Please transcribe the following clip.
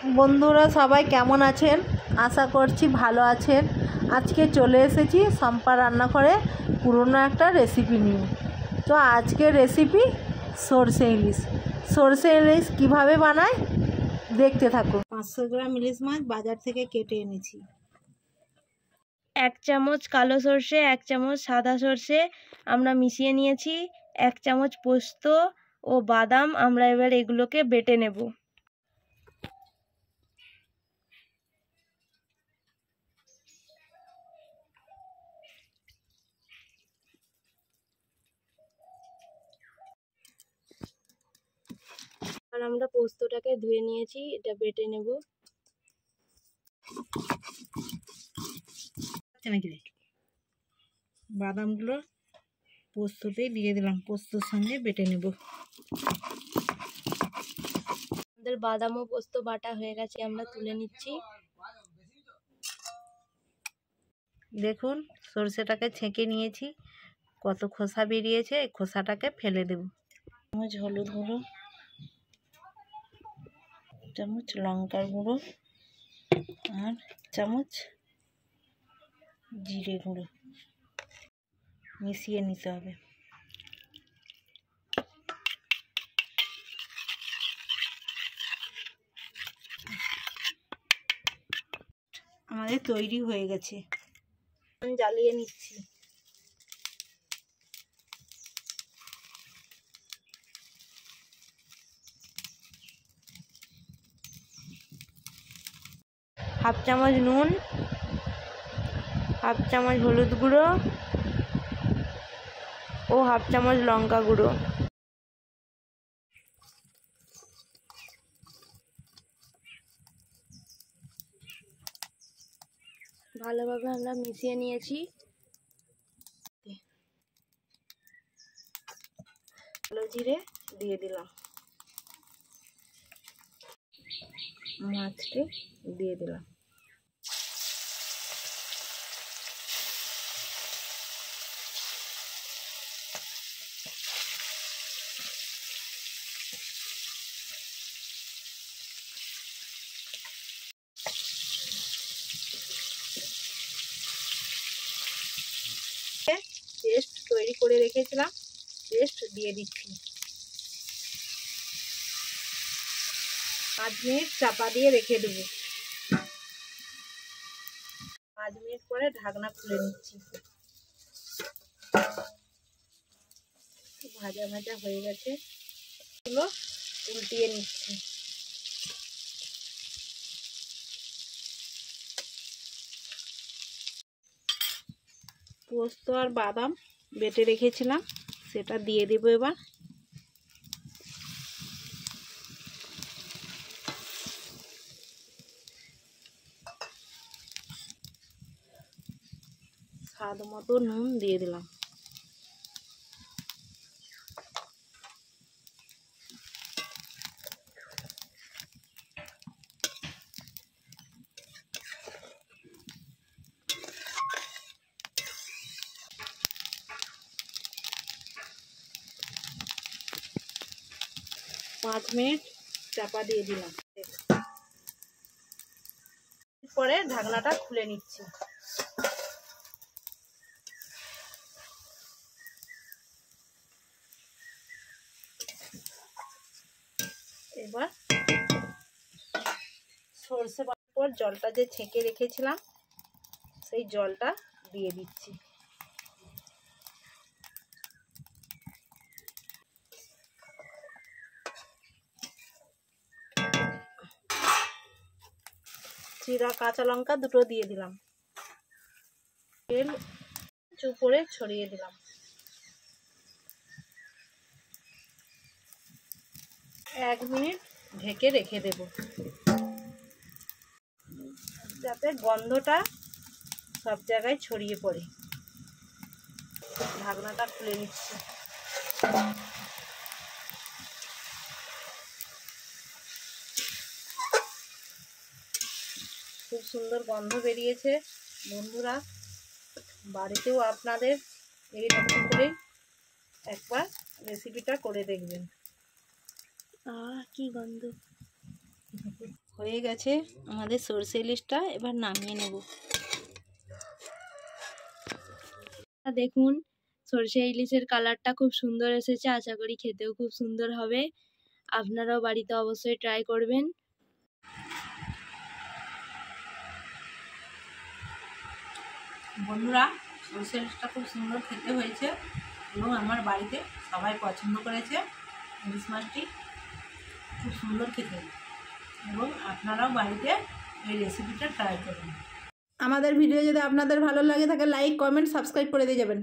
বন্ধুরা সবাই কেমন আছেন? আশা করছি ভালো আছেন। আজকে চলে এসেছি শম্পা রান্নাঘরে পুরনো একটা রেসিপি নিয়ে। তো আজকের রেসিপি সরষে ইলিশ। সরষে ইলিশ কীভাবে বানায় দেখতে থাকুন। 500 গ্রাম ইলিশ মাছ বাজার থেকে কেটে এনেছি। 1 চামচ কালো সর্ষে, 1 চামচ সাদা সর্ষে আমরা মিশিয়ে নিয়েছি। 1 চামচ পোস্ত ও বাদাম আমরা এবার এগুলোকে বেটে নেব। আর আমরা পোস্তটাকে ধুয়ে নিয়েছি, এটা বেটে নেব। বাদামগুলো পোস্ততেই দিয়ে দিলাম, পোস্তর সঙ্গে বেটে নেব। আমাদের বাদাম ও পোস্ত বাটা হয়ে গেছে, আমরা তুলে নিচ্ছি। দেখুন সরষেটাকে ছেঁকে নিয়েছি, কত খোসা বেরিয়েছে। এই খোসাটাকে ফেলে দেব। চামচ হলুদ গুঁড়ো, চামচ লঙ্কার গুঁড়ো আর চামচ জিরে গুঁড়ো মিশিয়ে নিতে হবে। আমাদের তৈরি হয়ে গেছে, আমি জ্বালিয়ে নিচ্ছি। হাফ চামচ নুন, হাফ চামচ হলুদ গুঁড়ো ও হাফ চামচ লঙ্কা গুঁড়ো। ভালোভাবে আমরা মিশিয়ে নিয়েছি। কালো জিরে দিয়ে দিলাম, মাছটি দিয়ে দিলাম। পেস্ট তৈরি করে রেখেছিলাম, পেস্ট দিয়ে দিচ্ছি। 5 মিনিট চাপা দিয়ে রেখে দেব। 5 মিনিট পরে ঢাকনা খুলে নিচ্ছি। ভাজা ভাজা হয়ে গেছে, এগুলো উল্টিয়ে নিচ্ছি। পোস্ত আর বাদাম বেটে রেখেছিলাম, সেটা দিয়ে দেবো এবার। স্বাদ মতো নুন দিয়ে দিলাম। পাঁচ মিনিট চাপা দিয়ে দিলাম, পরে ঢাকনাটা খুলে নিচ্ছি। এবার সরষে বাটার পর জলটা যে ছেঁকে রেখেছিলাম, সেই জলটা দিয়ে দিচ্ছি। চিরা কাঁচা লঙ্কা দুটো দিয়ে দিলাম, তেল উপরে ছড়িয়ে দিলাম। 1 মিনিট ঢেকে রেখে দেব, যাতে গন্ধটা সব জায়গায় ছড়িয়ে পড়ে। ঢাকনাটা খুলে নিচ্ছি। খুব সুন্দর গন্ধ বেরিয়েছে। বন্ধুরা বাড়িতেও আপনাদের এই রকম করে একবার রেসিপিটা করে দেখবেন। কি গন্ধ! হয়ে গেছে আমাদের সরষে ইলিশটা, এবার নামিয়ে নেব। দেখুন সরষে ইলিশের কালারটা খুব সুন্দর এসেছে, আশা করি খেতেও খুব সুন্দর হবে। আপনারাও বাড়িতে অবশ্যই ট্রাই করবেন। বন্ধুরা, সরষে ইলিশটা খুব সুন্দর খেতে হয়েছে এবং আমার বাড়িতে সবাই পছন্দ করেছে। ইলিশ মাছটি খুব সুন্দর খেতে এবং আপনারাও বাড়িতে এই রেসিপিটা ট্রাই করুন। আমাদের ভিডিও যদি আপনাদের ভালো লাগে থাকে লাইক, কমেন্ট, সাবস্ক্রাইব করে দিয়ে যাবেন।